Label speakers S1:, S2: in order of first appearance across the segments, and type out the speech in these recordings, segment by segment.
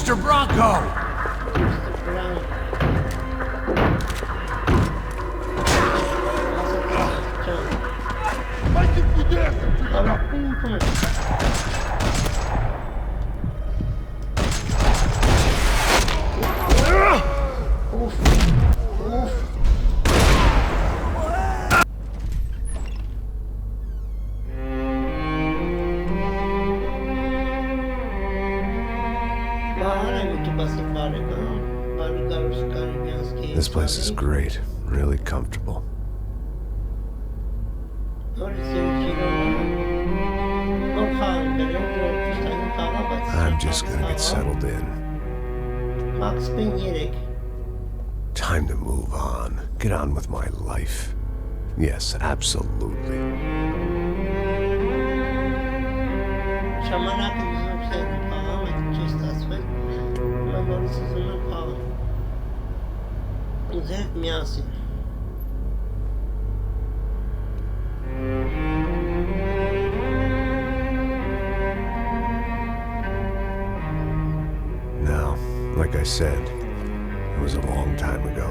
S1: Mr. Bronco!
S2: This place is great, really comfortable. I'm just gonna get settled in.
S3: Մաքս Պեյն 3
S2: Time to move on. Get on with my life. Yes, absolutely.
S3: Ժամանակը ուզում եմ խաղամ, այդ չի ստացվել։ Հիմա նորից ուզում եմ խաղամ։ Ձեր միասին։
S2: Now, like I said, it was a long time ago.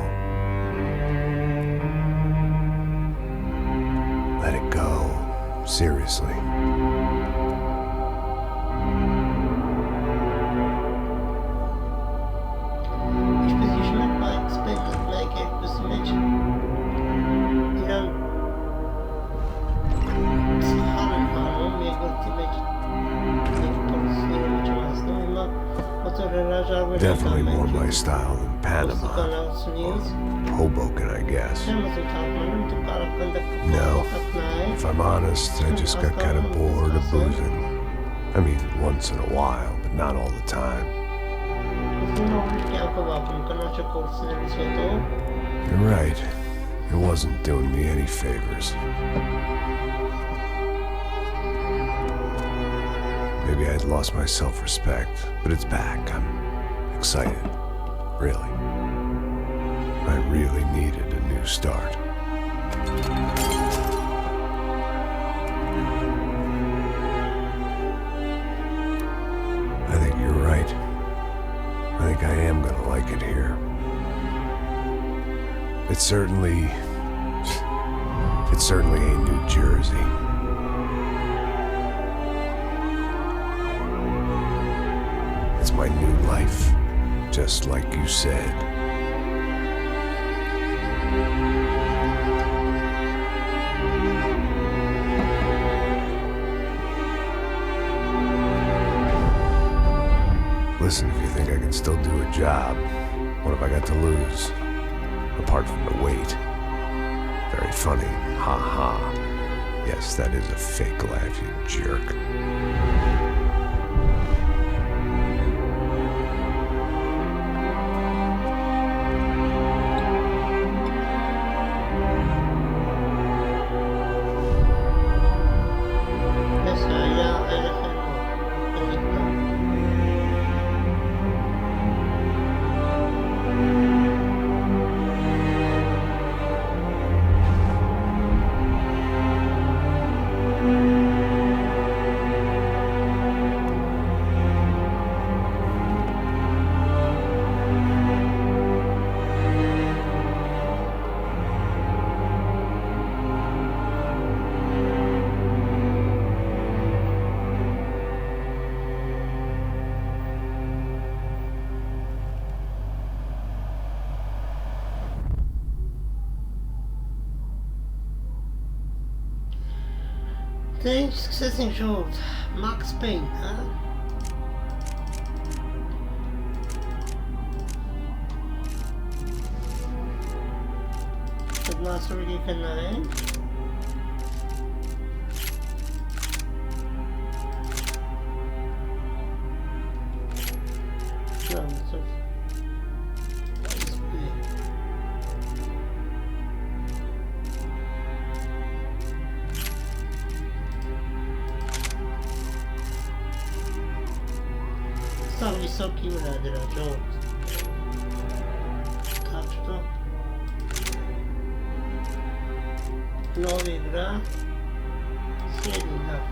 S2: Let it go. Seriously.
S3: Ինչպես հիշում եք, Մաքս Պեյնը լայք երկուսի մեջ իրան սխալ են հանում, երկրորդի մեջ երկրորդի մեջ հասնում, հիմա ոտոր հրաժարվել են
S2: Definitely more my style than Panama.
S3: ուսուցկանությունից
S2: Hoboken, I guess.
S3: չեմ ուզում թարգմանում, դու կարող կնդակ
S2: No, if I'm honest, I just got kind of bored of boozing. I mean, once in a while, but not all the time. You're right. It wasn't doing me any favors. Maybe I'd lost my self-respect, but it's back. I'm excited. Really. I really needed a new start. I think you're right. I think I am gonna like it here. It's certainly ain't New Jersey. It's my new life, just like you said. Listen, if you think I can still do a job, what have I got to lose? Apart from the weight. Very funny. Ha ha. Yes, that is a fake laugh, you jerk.
S3: Thanks, successing short. Mաքս Պեյն, հա? Այդ մասուրգի կնայենք։ Սա վիսոքի վրա դրա ժողտ կապշտո նորի վրա սերի հավ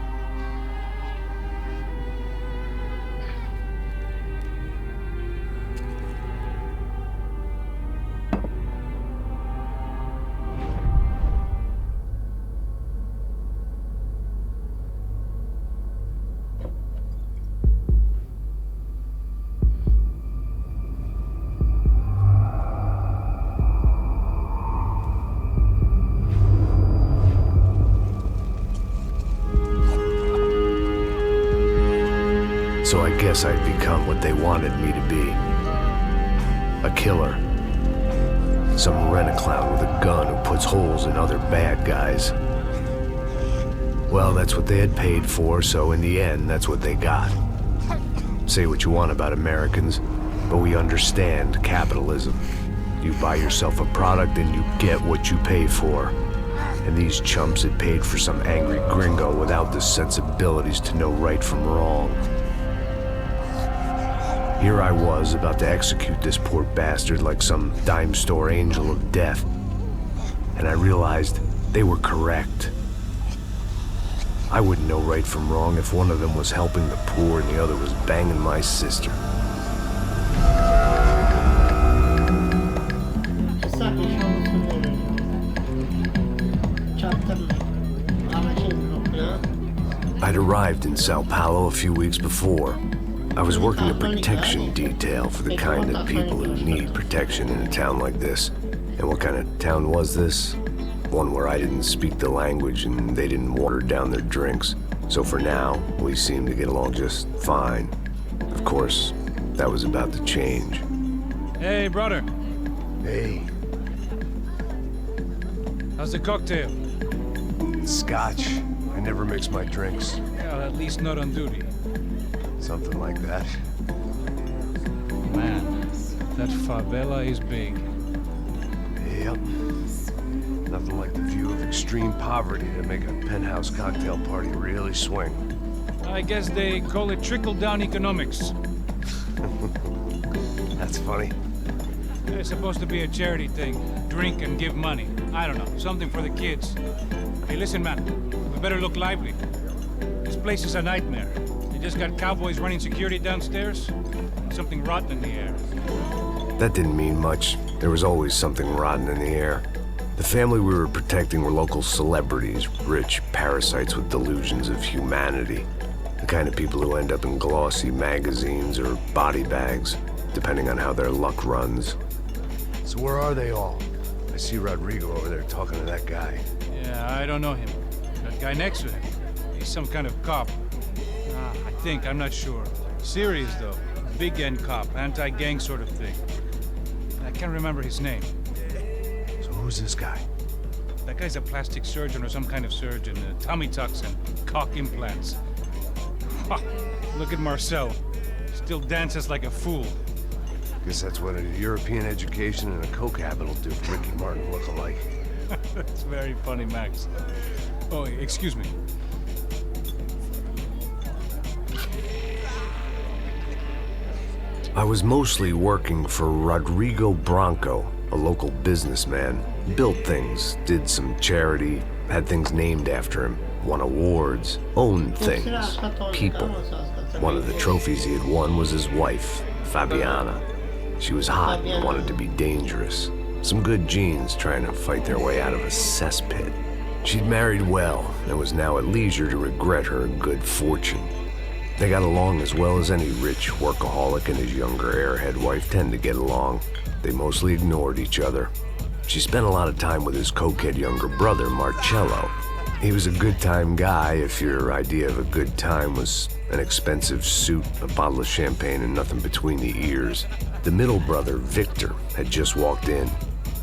S2: So I guess I'd become what they wanted me to be. A killer. Some rent-a-clown with a gun who puts holes in other bad guys. Well, that's what they had paid for, so in the end, that's what they got. Say what you want about Americans, but we understand capitalism. You buy yourself a product and you get what you pay for. And these chumps had paid for some angry gringo without the sensibilities to know right from wrong. Here I was, about to execute this poor bastard like some dime store angel of death. And I realized they were correct. I wouldn't know right from wrong if one of them was helping the poor and the other was banging my sister. I'd arrived in Sao Paulo a few weeks before. I was working a protection detail for the kind of people who need protection in a town like this. And what kind of town was this? One where I didn't speak the language and they didn't water down their drinks. So for now, we seemed to get along just fine. Of course, that was about to change.
S1: Hey, brother.
S2: Hey.
S1: How's the cocktail?
S2: Scotch. I never mix my drinks.
S1: Well, at least not on duty.
S2: Something like that.
S1: Man, that favela is big.
S2: Yep. Nothing like the view of extreme poverty to make a penthouse cocktail party really swing.
S1: I guess they call it trickle-down economics.
S2: That's funny.
S1: It's supposed to be a charity thing. Drink and give money. I don't know, something for the kids. Hey, listen, man. We better look lively. This place is a nightmare. They just got cowboys running security downstairs. Something rotten in the air.
S2: That didn't mean much. There was always something rotten in the air. The family we were protecting were local celebrities, rich parasites with delusions of humanity. The kind of people who end up in glossy magazines or body bags, depending on how their luck runs. So where are they all? I see Rodrigo over there talking to that guy.
S1: Yeah, I don't know him. That guy next to him, he's some kind of cop. I think, I'm not sure. Serious though. Big end cop, anti-gang sort of thing. I can't remember his name.
S2: Who's this guy?
S1: That guy's a plastic surgeon or some kind of surgeon. Tummy tucks and cock implants. Ha! Look at Marcel. Still dances like a fool.
S2: Guess that's what a European education and a coke habit will do for Ricky Martin look-alike.
S1: That's very funny, Max. Oh, excuse me.
S2: I was mostly working for Rodrigo Branco, a local businessman. Built things, did some charity, had things named after him, won awards, owned things, people. One of the trophies he had won was his wife, Fabiana. She was hot and wanted to be dangerous. Some good genes trying to fight their way out of a cesspit. She'd married well and was now at leisure to regret her good fortune. They got along as well as any rich workaholic and his younger airhead wife tend to get along. They mostly ignored each other. She spent a lot of time with his cokehead younger brother, Marcello. He was a good-time guy if your idea of a good time was an expensive suit, a bottle of champagne, and nothing between the ears. The middle brother, Victor, had just walked in.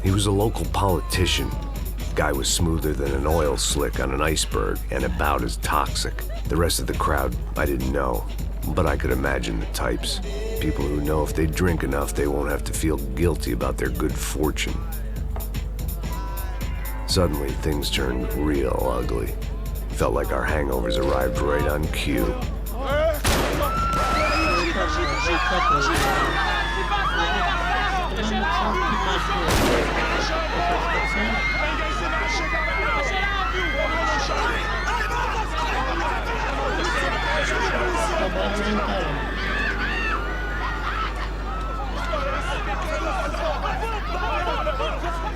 S2: He was a local politician. Guy was smoother than an oil slick on an iceberg and about as toxic. The rest of the crowd, I didn't know, but I could imagine the types. People who know if they drink enough, they won't have to feel guilty about their good fortune. Suddenly, things turned real ugly. Felt like our hangovers arrived right on cue.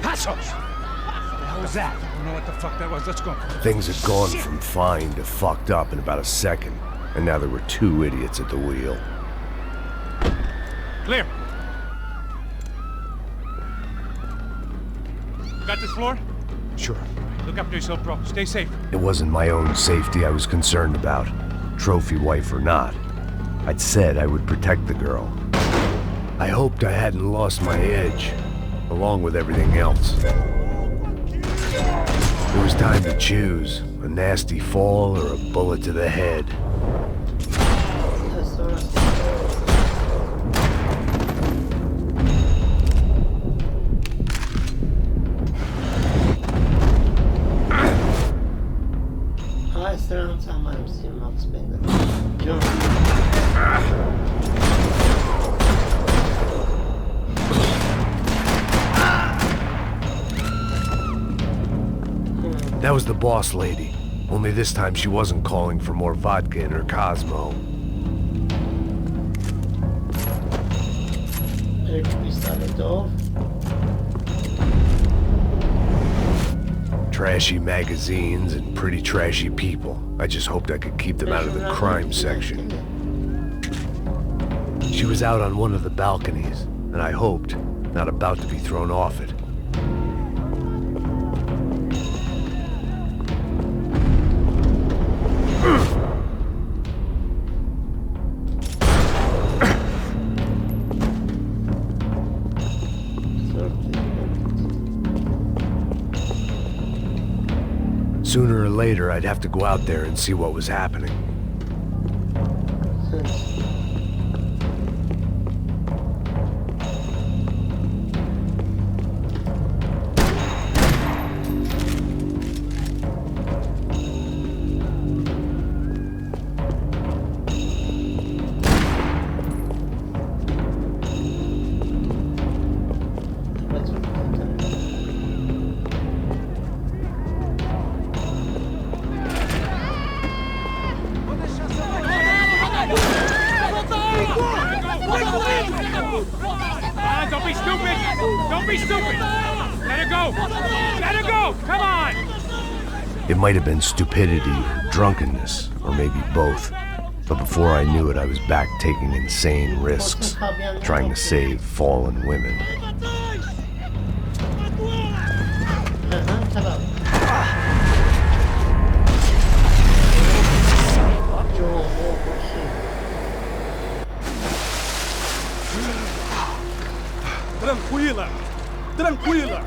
S1: Passos! What was that? I don't know what the fuck that was. Let's go.
S2: Things had gone from fine to fucked up in about a second, and now there were two idiots at the wheel.
S1: Clear. Got this floor?
S2: Sure.
S1: Look after yourself, bro. Stay safe.
S2: It wasn't my own safety I was concerned about, trophy wife or not. I'd said I would protect the girl. I hoped I hadn't lost my edge, along with everything else. It was time to choose, a nasty fall or a bullet to the head.
S3: Max Payne.
S2: That was the boss lady. Only this time she wasn't calling for more vodka in her Cosmo. Trashy magazines and pretty trashy people. I just hoped I could keep them out of the crime section. She was out on one of the balconies, and I hoped not about to be thrown off it. Sooner or later, I'd have to go out there and see what was happening.
S1: Don't be stupid! Don't be stupid! Let her go! Let her go! Come on!
S2: It might have been stupidity or drunkenness, or maybe both. But before I knew it, I was back taking insane risks, trying to save fallen women.
S4: Tranquila! Tranquila!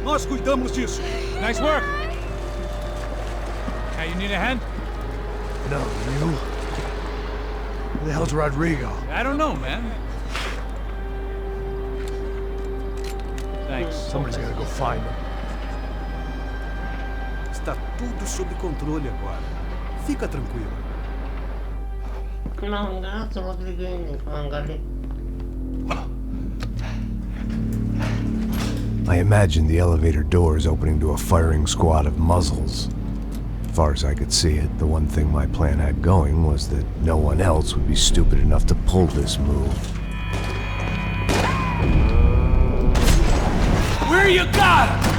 S4: Nós cuidamos disso.
S1: Nice work! Hey, you need a hand?
S2: No, you? Who the hell's Rodrigo?
S1: I don't know, man. Thanks.
S2: Somebody's gotta go find him.
S4: Está tudo sob controle agora. Fica tranquilo.
S2: I imagined the elevator doors opening to a firing squad of muzzles. As far as I could see it, the one thing my plan had going was that no one else would be stupid enough to pull this move.
S4: Where you got him?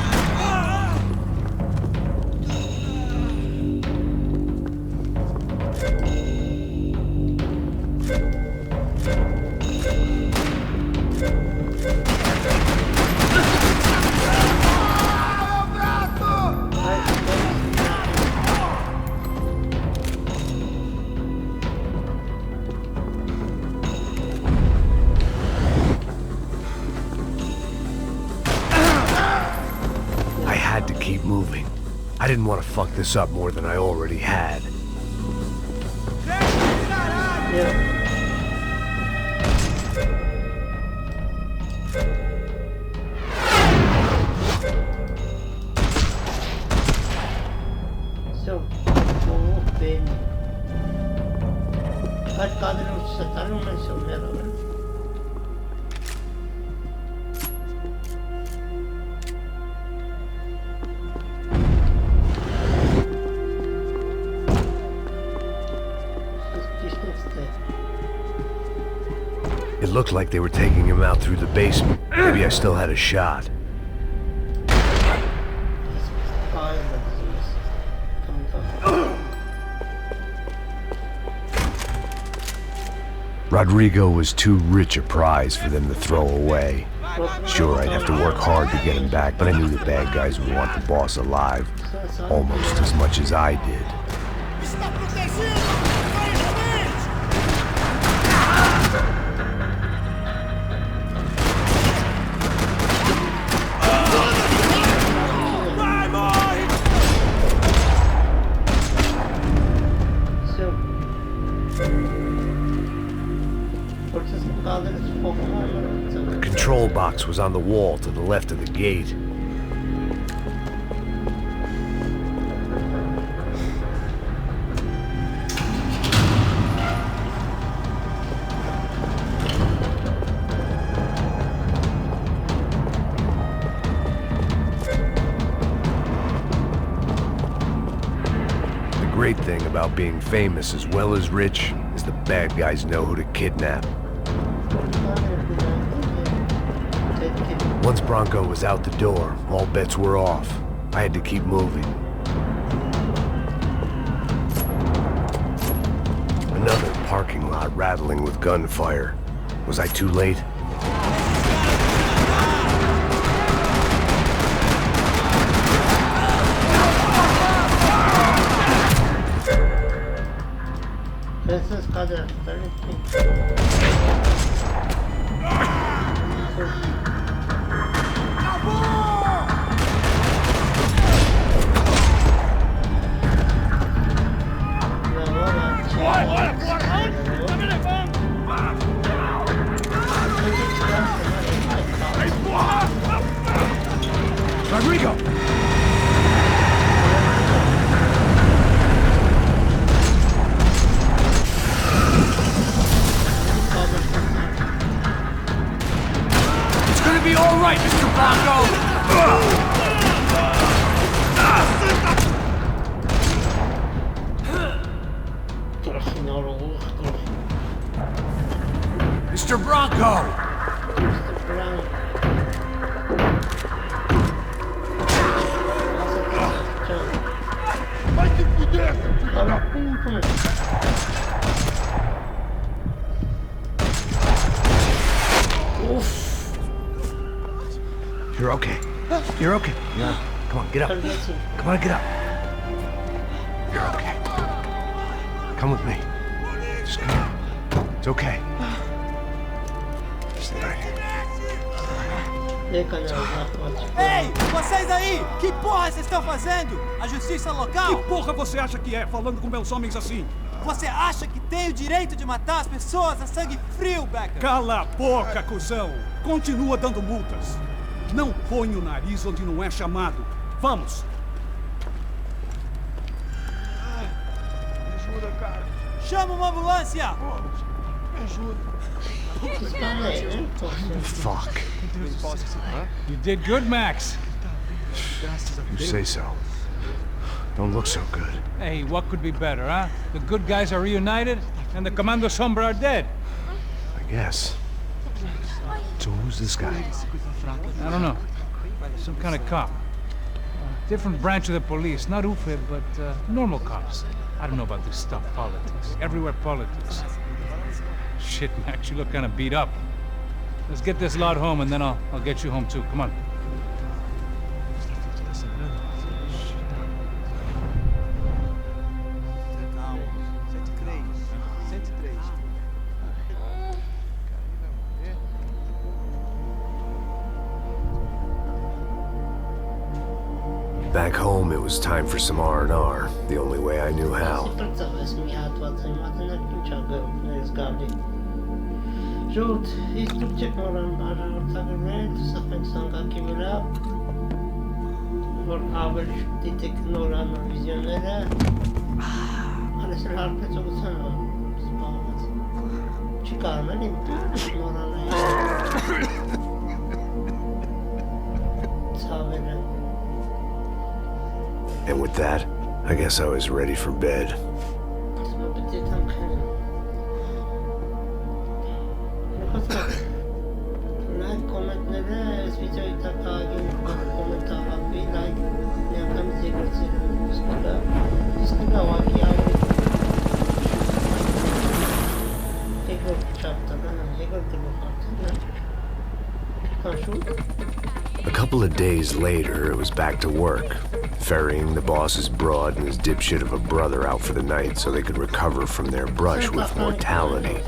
S2: Keep moving. I didn't want to fuck this up more than I already had.
S3: So, open.
S2: It looked like they were taking him out through the basement. Maybe I still had a shot. Rodrigo was too rich a prize for them to throw away. Sure, I'd have to work hard to get him back, but I knew the bad guys would want the boss alive almost as much as I did. The control box was on the wall to the left of the gate. The great thing about being famous as well as rich is the bad guys know who to kidnap. Once Bronco was out the door, all bets were off. I had to keep moving. Another parking lot rattling with gunfire. Was I too late?
S3: This is Kader.
S2: Rodrigo!
S5: It's gonna be all right, Mr. Bronco! Mr. Bronco!
S2: You're okay. You're okay. Yeah. Come on, get up. Come on, get up. You're okay. Come with me. Just come on. It's okay. Stay right here.
S6: Ei, vocês aí! Que porra vocês estão fazendo? A justiça local?
S4: Que porra você acha que é, falando com meus homens assim?
S6: Você acha que tem o direito de matar as pessoas a sangue frio, Becker?
S4: Cala a boca, cuzão! Continua dando multas. Não põe o nariz onde não é chamado. Vamos!
S7: Me ajuda, cara.
S6: Chama uma ambulância!
S7: Me ajuda.
S2: Fuck.
S1: You did good, Max.
S2: You say so. Don't look so good.
S1: Hey, what could be better, huh? The good guys are reunited, and the Commando Sombra are dead.
S2: I guess. So who's this guy?
S1: I don't know. Some kind of cop. Different branch of the police. Not UFE, but normal cops. I don't know about this stuff, politics. Everywhere politics. Shit, Max, you look kind of beat up. Let's get this lot home, and then I'll get you home too. Come on.
S2: Back home, it was time for some R&R, the only way I knew how.
S3: Ժողովուրդ, իսկ դուք չեք նորան արձակագրվել, սխենք սանգակի վրա, որ ավելի շուտ դիտեք նոր անվիզիոնները, անես էլ հարբեցողության սպահված, չի կարում էլ իմ նորանայի ցավերը.
S2: And with that, I guess I was ready for bed.
S3: Like comment-ները, այս վիդեոյի տակ կհագին կոմենտ աղապի, like միանգամից եգրցիրում իսկ դա ուղղակի ավելի եգրտ չապտական, եգրտ գլուխ արդեն,
S2: A couple of days later, it was back to work. ferrying the boss's broad and his dipshit of a brother out for the night so they could recover from their brush with mortality.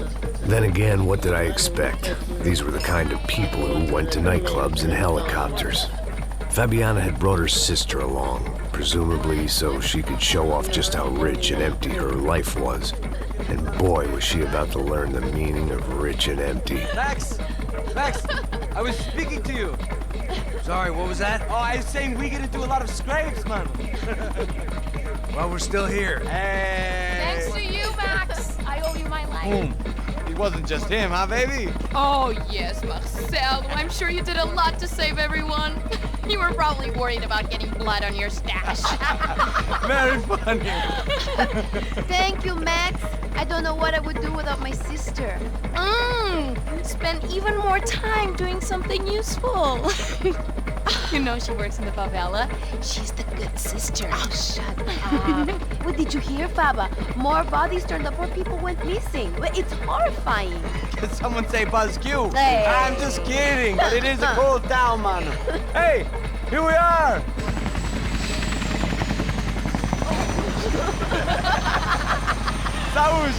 S2: Then again, what did I expect? These were the kind of people who went to nightclubs in helicopters. Fabiana had brought her sister along, presumably so she could show off just how rich and empty her life was. And boy, was she about to learn the meaning of rich and empty.
S6: Max! Max! I was speaking to you.
S5: Sorry, what was that?
S6: Oh, I was saying we get to do a lot of scrapes, man.
S5: Well, we're still here.
S6: Hey!
S8: Thanks to you, Max. I owe you my life.
S6: Boom. It wasn't just him, huh, baby?
S8: Oh, yes, Marcel. I'm sure you did a lot to save everyone. You were probably worried about getting blood on your stash.
S6: Very funny.
S9: Thank you, Max. I don't know what I would do without my sister.
S8: Spend even more time doing something useful. You know she works in the favela. She's the good sister.
S9: Oh, shut up. What did you hear, Faba? More bodies turned up where people went missing. It's horrifying.
S6: Did someone say Buzz Q?
S9: Hey.
S6: I'm just kidding, but it is a cool town, man. Hey, here we are. Saúde!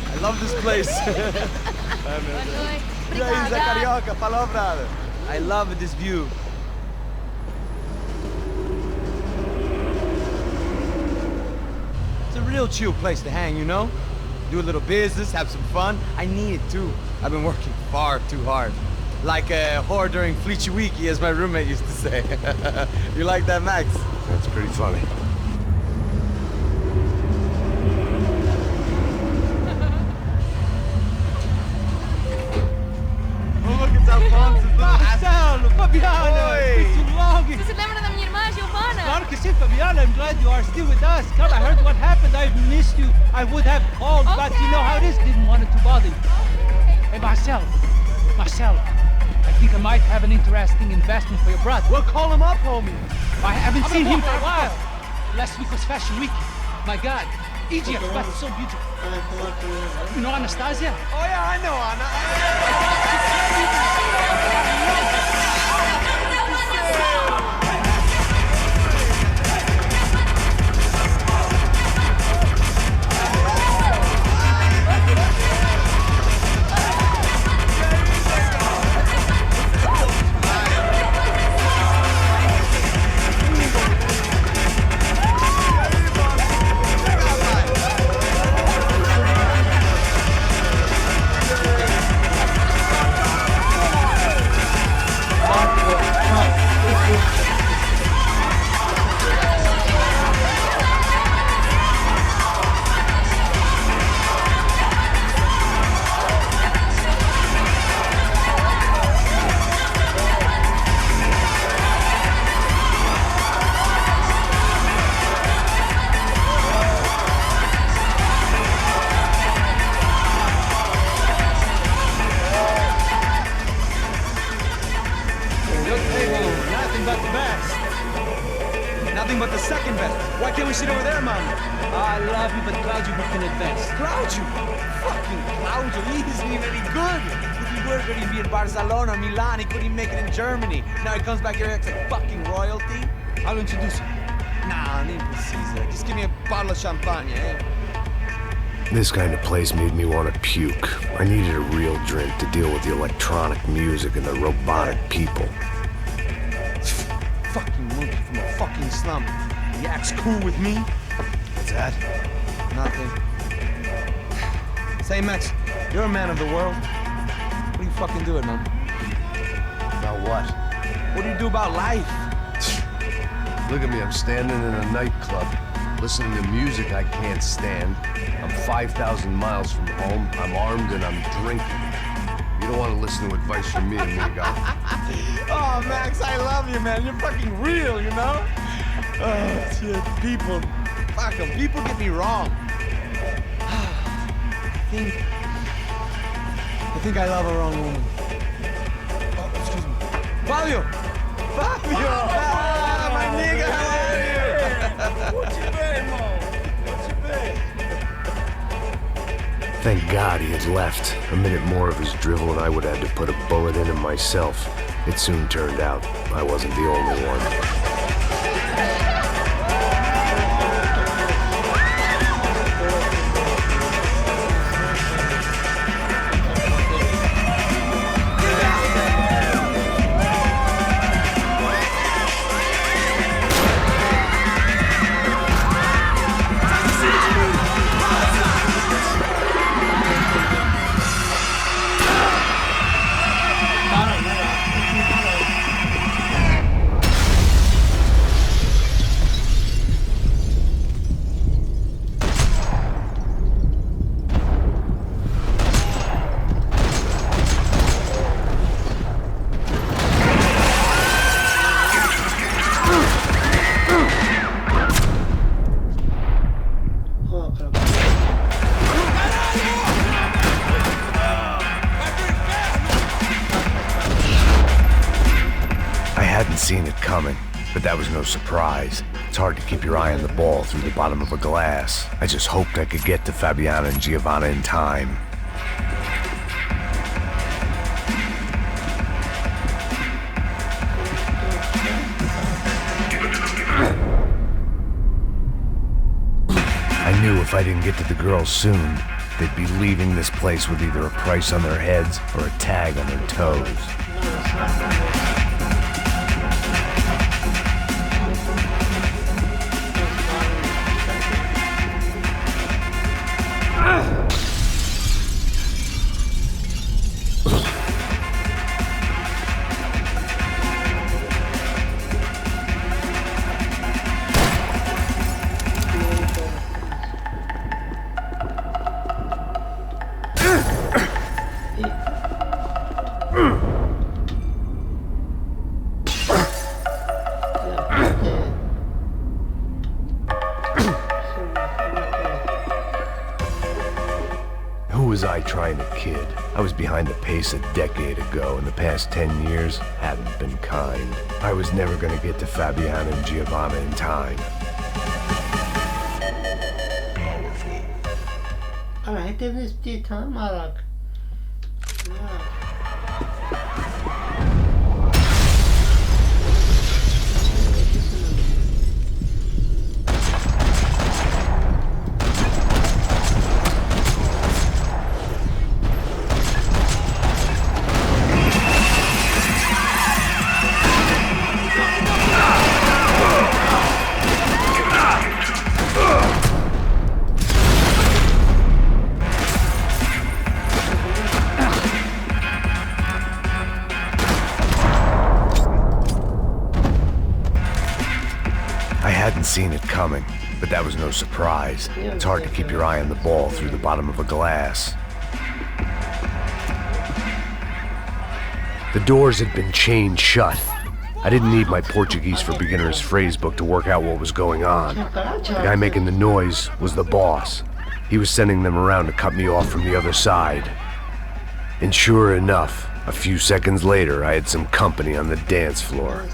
S6: I love this place. Carioca, falou, brother. I love this view. It's a real chill place to hang, you know? Do a little business, have some fun. I need it too. I've been working far too hard. Like a whore during Fleechy Weeky, as my roommate used to say. You like that, Max?
S2: That's pretty funny.
S6: Marcelo, Fabiana, it's too long.
S8: Você se lembra da minha irmã, Giovanna?
S6: Claro que sim, Fabiana. I'm glad you are still with us. Come, I heard what happened. I've missed you. I would have called, but you know how it is. Didn't want it to bother you. Hey, Marcelo, I think I might have an interesting investment for your brother. Well, call him up, homie. I haven't seen him for a while. Last week was Fashion Week. My God, Egypt, but it's so beautiful. You know Anastasia? Oh yeah, I know Anna. Nothing but the second best. Why can't we sit over there, man? I love you, but Claudio can advance. Claudio? Fucking Claudio, he isn't even any good. If he were going to be in Barcelona, Milan, he couldn't make it in Germany. Now he comes back here and acts like fucking royalty. I'll introduce you. Nah, need Caesar. Just give me a bottle of champagne, eh?
S2: This kind of place made me want to puke. I needed a real drink to deal with the electronic music and the robotic people.
S6: Fucking monkey from a fucking slum. He acts cool with me.
S2: What's that?
S6: Nothing. Say, Max, you're a man of the world. What do you fucking do it, man?
S2: About what?
S6: What do you do about life?
S2: Look at me, I'm standing in a nightclub, listening to music I can't stand. I'm 5,000 miles from home, I'm armed and I'm drinking. You don't want to listen to advice from me, amigo.
S6: Oh, Max, I love you, man. You're fucking real, you know? Oh, shit. People. Fuck them. People get me wrong. I think I love a wrong woman. Oh, excuse me. Fabio!
S7: Fabio! Ah, my nigga, how are you? What you been, Mo? What you been?
S2: Thank God he had left. A minute more of his drivel and I would have had to put a bullet in him myself. It soon turned out I wasn't the only one. Seen it coming, but that was no surprise. It's hard to keep your eye on the ball through the bottom of a glass. I just hoped I could get to Fabiana and Giovanna in time. I knew if I didn't get to the girls soon, they'd be leaving this place with either a price on their heads or a tag on their toes. Trying to kid. I was behind the pace a decade ago, and the past 10 years hadn't been kind. I was never gonna get to Fabiana and Giovanna in time.
S3: Alright, it is the time, Alak.
S2: Seen it coming, but that was no surprise. It's hard to keep your eye on the ball through the bottom of a glass. The doors had been chained shut. I didn't need my Portuguese for Beginners phrase book to work out what was going on. The guy making the noise was the boss. He was sending them around to cut me off from the other side. And sure enough, a few seconds later, I had some company on the dance floor.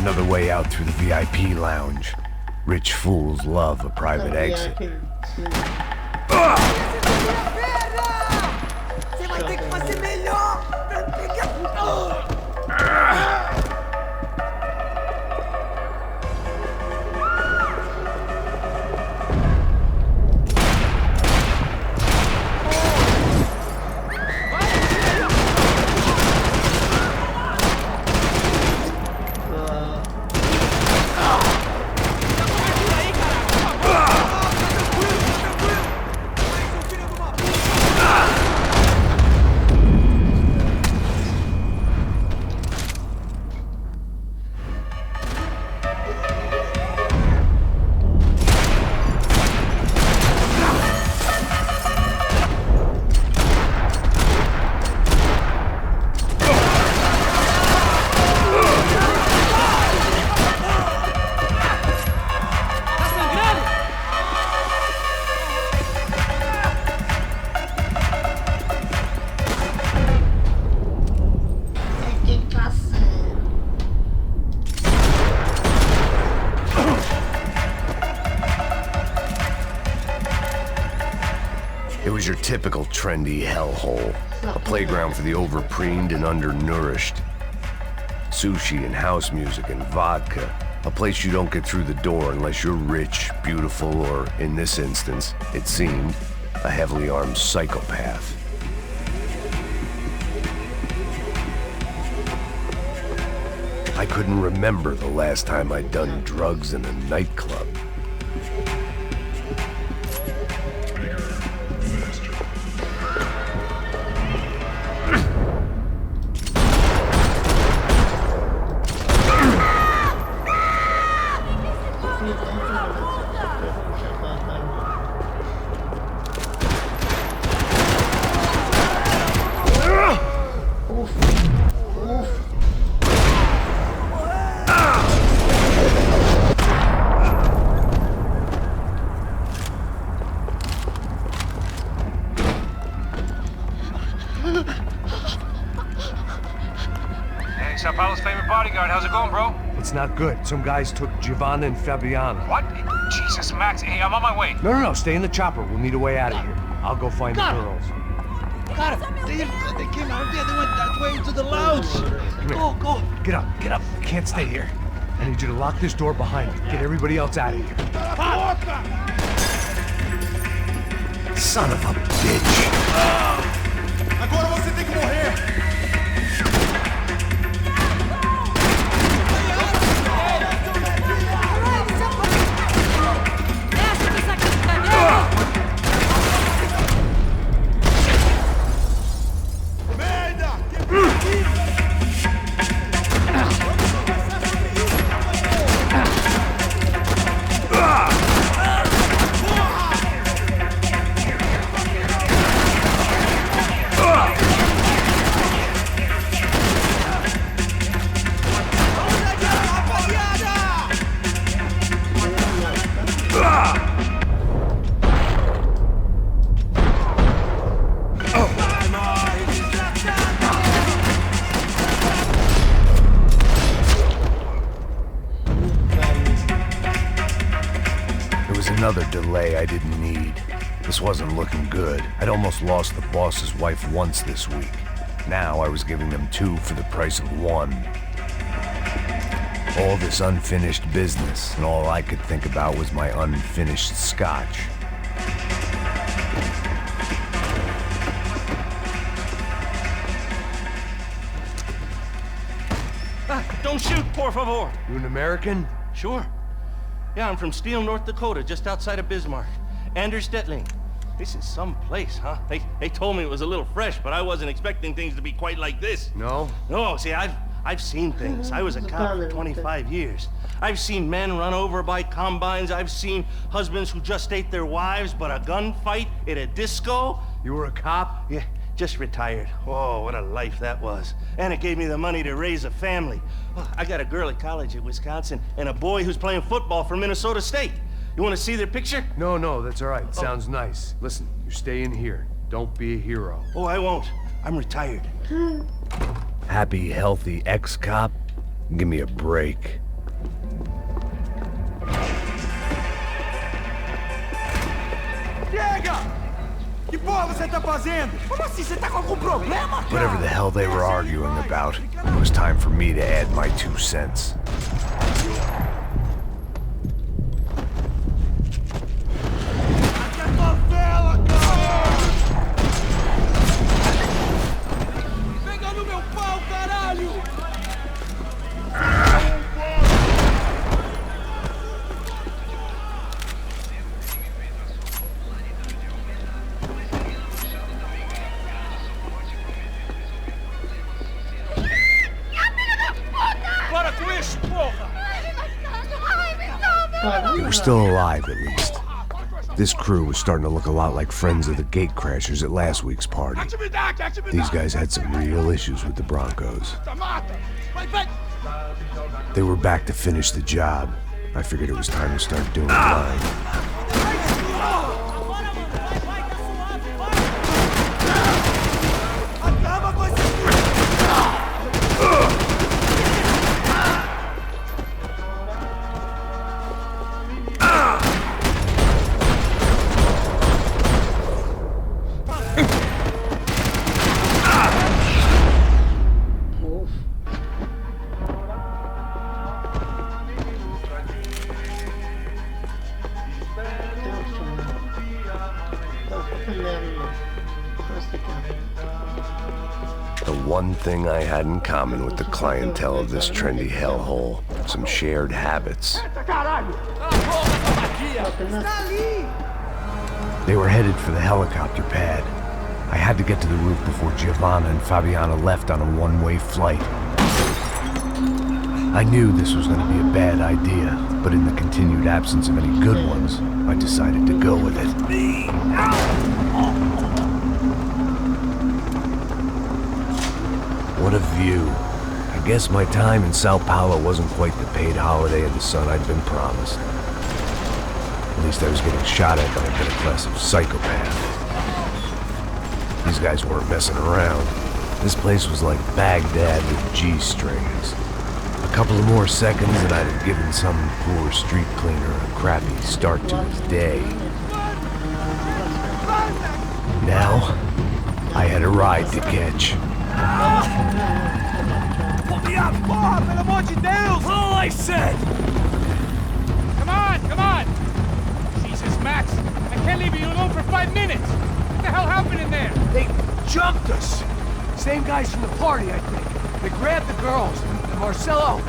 S2: Another way out through the VIP lounge. Rich fools love a private exit. typical trendy hellhole. A playground for the overpreened and undernourished. Sushi and house music and vodka. A place you don't get through the door unless you're rich, beautiful, or, in this instance, it seemed, a heavily armed psychopath. I couldn't remember the last time I'd done drugs in a nightclub.
S1: How's it going, bro?
S10: It's not good. Some guys took Giovanna and Fabiana.
S1: What? Jesus, Max. Hey, I'm on my way.
S10: No. Stay in the chopper. We'll need a way out of here. I'll go find the girls.
S6: Got it. They came out there. They went that way into the lounge. Go.
S10: Get up. Can't stay here. I need you to lock this door behind you. Get everybody else out of here. Son of a bitch.
S7: Agora você tem que morrer.
S2: Another delay I didn't need. This wasn't looking good. I'd almost lost the boss's wife once this week. Now I was giving them 2 for the price of 1. All this unfinished business, and all I could think about was my unfinished scotch.
S11: Don't shoot, por favor.
S10: You an American?
S11: Sure. Yeah, I'm from Steele, North Dakota, just outside of Bismarck. Anders Detling. This is some place, huh? They told me it was a little fresh, but I wasn't expecting things to be quite like this.
S10: No?
S11: No, see, I've seen things. I was a cop for 25 years. I've seen men run over by combines. I've seen husbands who just ate their wives, but a gunfight at a disco.
S10: You were a cop?
S11: Yeah, just retired. Oh, what a life that was. And it gave me the money to raise a family. Oh, I got a girl at college at Wisconsin and a boy who's playing football for Minnesota State. You want to see their picture?
S10: No, that's all right. Sounds nice. Listen, you stay in here. Don't be a hero.
S11: Oh, I won't. I'm retired.
S2: Happy, healthy ex-cop? Give me a break.
S7: Chega! Que porra você tá fazendo? Como assim? Você tá com algum problema, cara?
S2: Whatever the hell they were arguing about, it was time for me to add my 2 cents.
S7: Pega no meu pau, caralho!
S2: They were still alive, at least. This crew was starting to look a lot like friends of the gatecrashers at last week's party. These guys had some real issues with the Broncos. They were back to finish the job. I figured it was time to start doing mine. one thing I had in common with the clientele of this trendy hellhole. Some shared habits. They were headed for the helicopter pad. I had to get to the roof before Giovanna and Fabiana left on a one-way flight. I knew this was going to be a bad idea, but in the continued absence of any good ones, I decided to go with it. What a view. I guess my time in Sao Paulo wasn't quite the paid holiday of the sun I'd been promised. At least I was getting shot at by a middle-class of psychopath. These guys weren't messing around. This place was like Baghdad with G-strings. A couple of more seconds and I'd have given some poor street cleaner a crappy start to his day. Now, I had a ride to catch.
S5: Pull me up! And I want you down! All I said!
S1: Come on! Jesus, Max, I can't leave you alone for 5 minutes! What the hell happened in there?
S10: They jumped us! Same guys from the party, I think. They grabbed the girls, and Marcelo,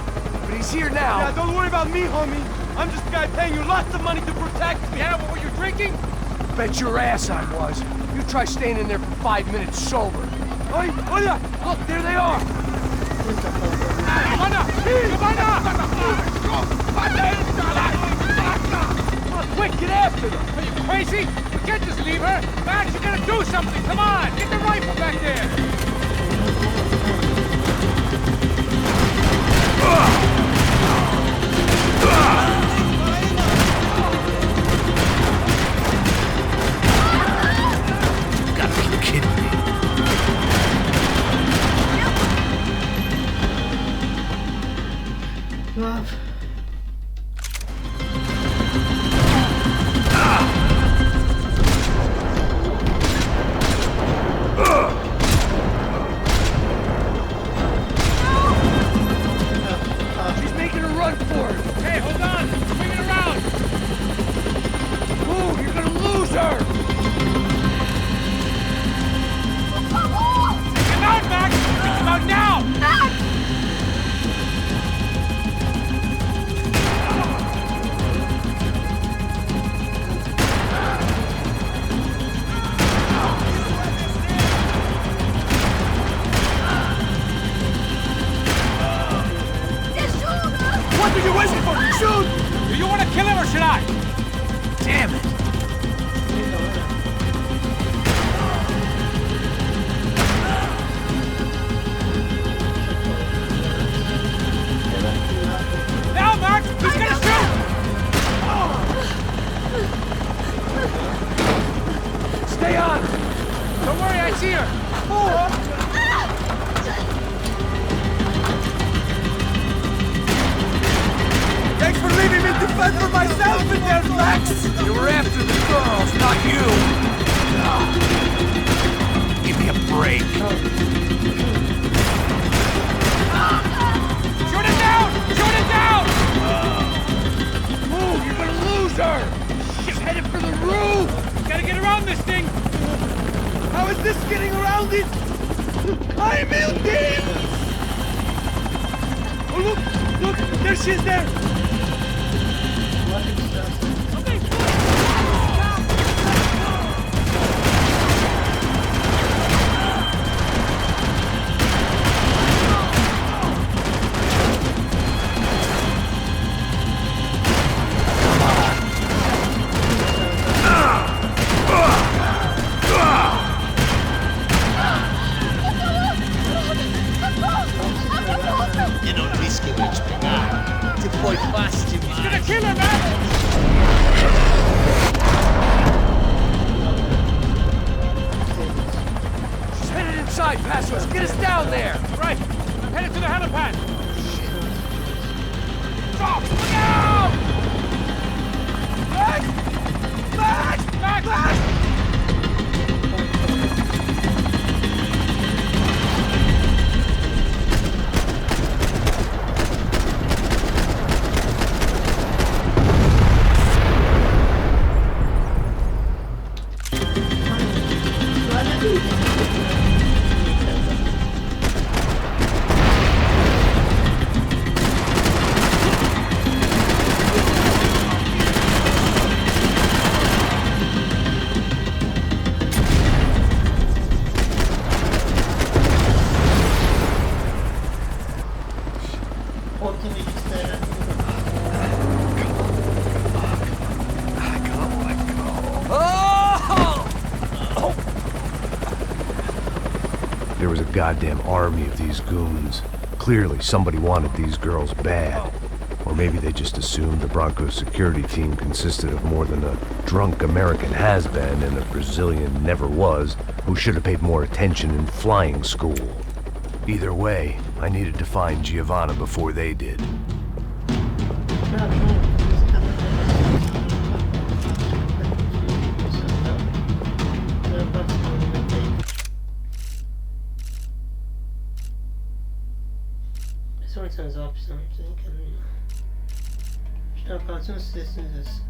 S10: but he's here now.
S5: Yeah, don't worry about me, homie. I'm just a guy paying you lots of money to protect me.
S1: Yeah, what were you drinking?
S10: Bet your ass I was. You try staying in there for 5 minutes sober.
S5: Oi, hola!
S10: Look, there they are!
S1: Giovanna!
S10: Come on, quick, get after them!
S1: Are you crazy? We can't just leave her! Max, you gotta do something! Come on! Get the rifle back there!
S2: You gotta be kidding me.
S3: Love.
S10: She's making a run for it!
S1: Hey, hold on! Swing it around!
S10: Move, you're gonna lose her!
S1: Take him out, Max! Take him out now!
S10: What are you waiting for? Shoot!
S1: Do you want to kill him or should I?
S10: Damn it!
S1: Now, Max! He's gonna shoot!
S10: Stay on!
S1: Don't worry, I see her!
S5: Thanks for leaving me to fend for myself in there, Max!
S10: You were after the girls, not you! Give me a break.
S1: Shoot it down! Shoot it down!
S10: Move, you're gonna lose her! She's headed for the roof!
S1: Gotta get around this thing!
S5: How is this getting around it? I'm in deep! Oh, look! There she is there!
S1: He's gonna kill her, man!
S10: She's headed inside, past us. Get us down there!
S1: Right, I'm headed to the helipad! Stop! Look out! Max! Max! Max! Max!
S2: There was a goddamn army of these goons. Clearly, somebody wanted these girls bad. Or maybe they just assumed the Broncos security team consisted of more than a drunk American has-been and a Brazilian never-was who should have paid more attention in flying school. Either way, I needed to find Giovanna before they did.
S3: Sonraki zapisem kendime. İşte apartın sitesiniz.